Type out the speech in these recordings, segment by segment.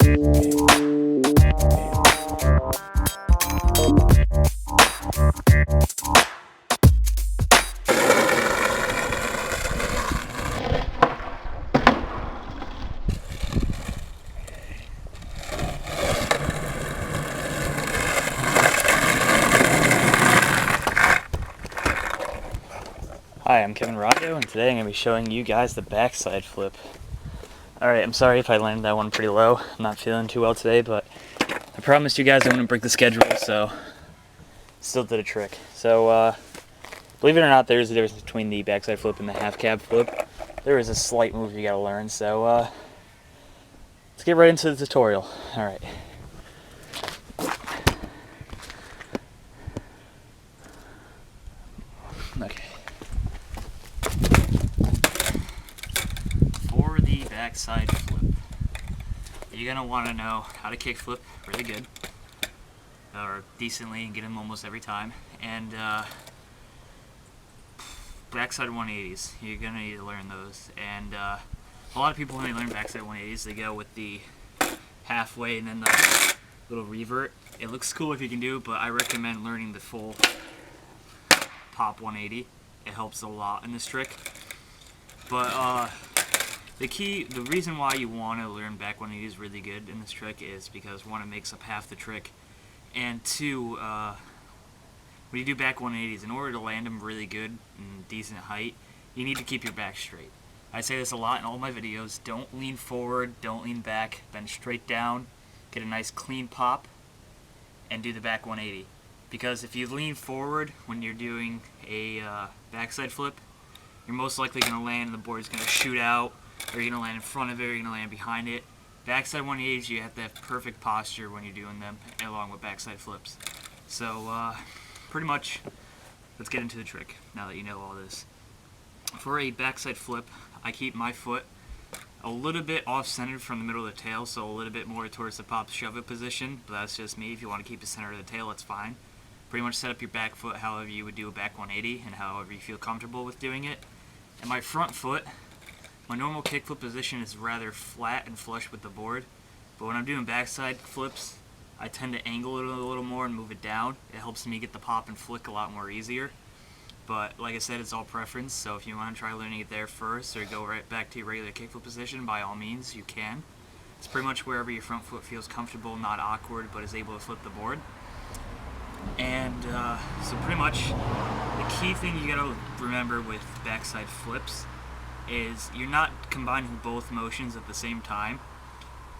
Hi, I'm Kevin Rocco, and today I'm going to be showing you guys the backside flip. Alright, I'm sorry if I landed that one pretty low. I'm not feeling too well today, but I promised you guys I wouldn't break the schedule, so still did a trick. So, believe it or not, there's a difference between the backside flip and the half cab flip. There is a slight move you got to learn, so let's get right into the tutorial. Alright. Okay. For the backside flip, you're going to want to know how to kick flip really good, or decently, and get them almost every time. And backside 180s, you're going to need to learn those. And a lot of people, when they learn backside 180s, they go with the halfway and then the little revert. It looks cool if you can do it, but I recommend learning the full pop 180. It helps a lot in this trick. But the reason why you want to learn back 180s really good in this trick is because one, it makes up half the trick, and two, when you do back 180s, in order to land them really good and decent height, you need to keep your back straight. I say this a lot in all my videos: don't lean forward, don't lean back, bend straight down, get a nice clean pop, and do the back 180. Because if you lean forward when you're doing a backside flip, you're most likely going to land and the board is going to shoot out, or you're going to land in front of it, or you're going to land behind it. Backside 180s, you have to have perfect posture when you're doing them, along with backside flips. So, pretty much, let's get into the trick, now that you know all this. For a backside flip, I keep my foot a little bit off-centered from the middle of the tail, so a little bit more towards the pop shove-it position, but that's just me. If you want to keep the center of the tail, that's fine. Pretty much set up your back foot however you would do a back 180 and however you feel comfortable with doing it. And my front foot, my normal kickflip position is rather flat and flush with the board, but when I'm doing backside flips, I tend to angle it a little more and move it down. It helps me get the pop and flick a lot more easier. But like I said, it's all preference, so if you want to try learning it there first or go right back to your regular kickflip position, by all means, you can. It's pretty much wherever your front foot feels comfortable, not awkward, but is able to flip the board. And so pretty much the key thing you gotta remember with backside flips is you're not combining both motions at the same time.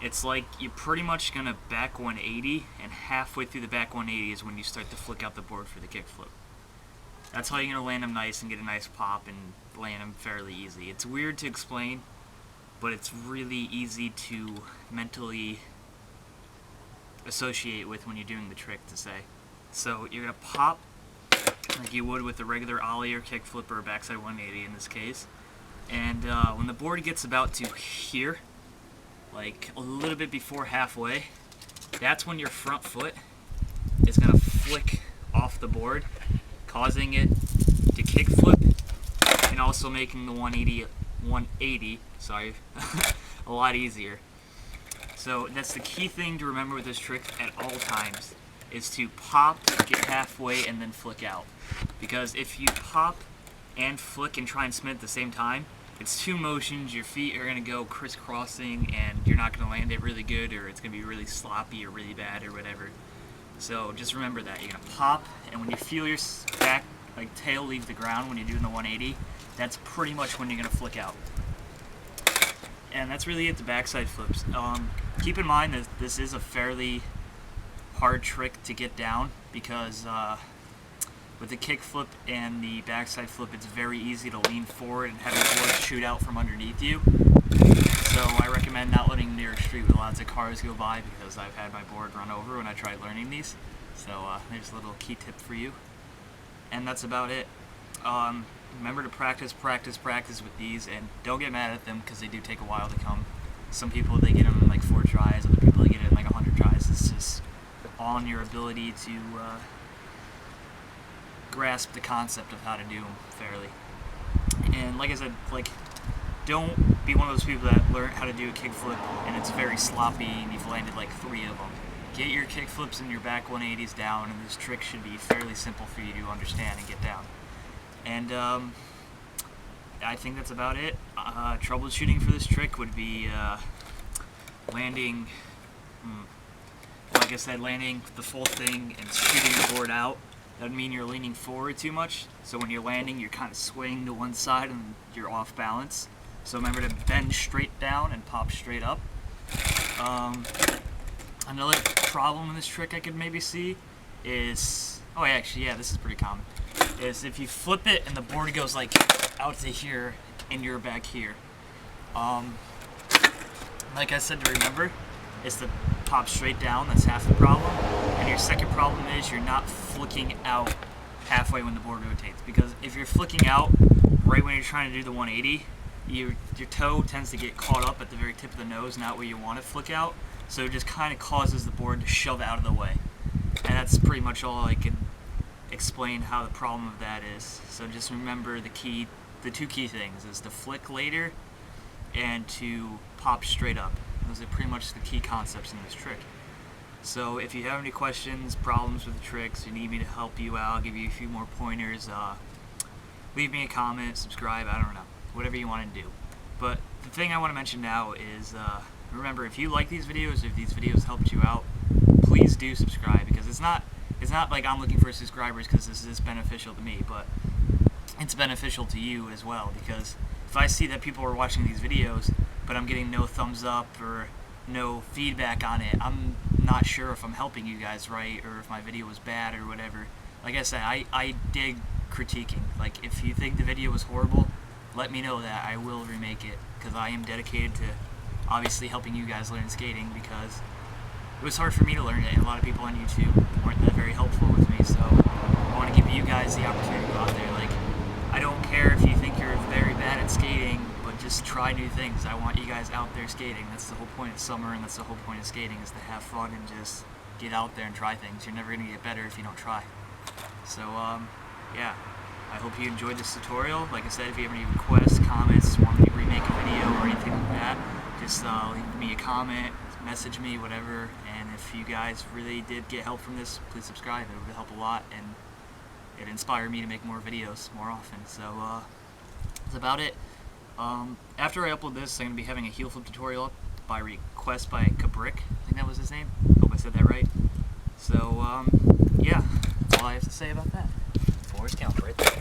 It's like you're pretty much gonna back 180, and halfway through the back 180 is when you start to flick out the board for the kickflip. That's how you're gonna land them nice and get a nice pop and land them fairly easy. It's weird to explain, but it's really easy to mentally associate with when you're doing the trick to say. So you're going to pop like you would with a regular ollie or kickflip or a backside 180 in this case. And when the board gets about to here, like a little bit before halfway, that's when your front foot is going to flick off the board, causing it to kickflip and also making the 180 a lot easier. So that's the key thing to remember with this trick at all times, is to pop, get halfway, and then flick out. Because if you pop and flick and try and spin at the same time, it's two motions, your feet are going to go crisscrossing, and you're not going to land it really good, or it's going to be really sloppy or really bad or whatever. So just remember that. You're going to pop, and when you feel your back, like tail leave the ground when you're doing the 180, that's pretty much when you're going to flick out. And that's really it, the backside flips. Keep in mind that this is a fairly hard trick to get down, because with the kick flip and the backside flip, it's very easy to lean forward and have your board shoot out from underneath you. So I recommend not letting near a street with lots of cars go by, because I've had my board run over when I tried learning these. So there's a little key tip for you. And that's about it. Remember to practice with these, and don't get mad at them, because they do take a while to come. Some people, they get them in like 4 tries, other people, they get it in like 100 tries. It's just on your ability to grasp the concept of how to do them fairly. And like I said, like don't be one of those people that learn how to do a kickflip and it's very sloppy and you've landed like 3 of them. Get your kickflips and your back 180s down, and this trick should be fairly simple for you to understand and get down. And I think that's about it. Troubleshooting for this trick would be landing, like I said, landing the full thing and shooting the board out. That would mean you're leaning forward too much, so when you're landing you're kind of swaying to one side and you're off balance. So remember to bend straight down and pop straight up. Another problem in this trick I could maybe see is, this is pretty common, is if you flip it and the board goes like out to here and you're back here. Like I said, to remember is to pop straight down. That's half the problem. And your second problem is you're not flicking out halfway when the board rotates, because if you're flicking out right when you're trying to do the 180, your toe tends to get caught up at the very tip of the nose, not where you want to flick out. So it just kind of causes the board to shove out of the way. And that's pretty much all I can explain how the problem of that is. So just remember the 2 key things is to flick later and to pop straight up. Those are pretty much the key concepts in this trick. So if you have any questions, problems with the tricks, you need me to help you out, give you a few more pointers, leave me a comment, subscribe, I don't know, whatever you want to do. But the thing I want to mention now is, remember, if you like these videos, or if these videos helped you out, please do subscribe, because it's not like I'm looking for subscribers because this is beneficial to me, but it's beneficial to you as well, because if I see that people are watching these videos but I'm getting no thumbs up or no feedback on it, I'm not sure if I'm helping you guys right or if my video was bad or whatever. Like I said, I dig critiquing. Like, if you think the video was horrible, let me know that. I will remake it, because I am dedicated to obviously helping you guys learn skating, because it was hard for me to learn it, and a lot of people on YouTube weren't that very helpful with me. So I want to give you guys the opportunity to go out there. Like, I don't care if you think you're very bad at skating, but just try new things. I want you guys out there skating. That's the whole point of summer, and that's the whole point of skating, is to have fun and just get out there and try things. You're never going to get better if you don't try. So yeah, I hope you enjoyed this tutorial. Like I said, if you have any requests, comments, want me to remake a video or anything like that, just leave me a comment, message me, whatever. And if you guys really did get help from this, please subscribe. It would help a lot, and it inspired me to make more videos more often. So that's about it. After I upload this, I'm going to be having a heel flip tutorial up by request by Kabrick. I think that was his name. Hope I said that right. So yeah, that's all I have to say about that. 4 counts right there.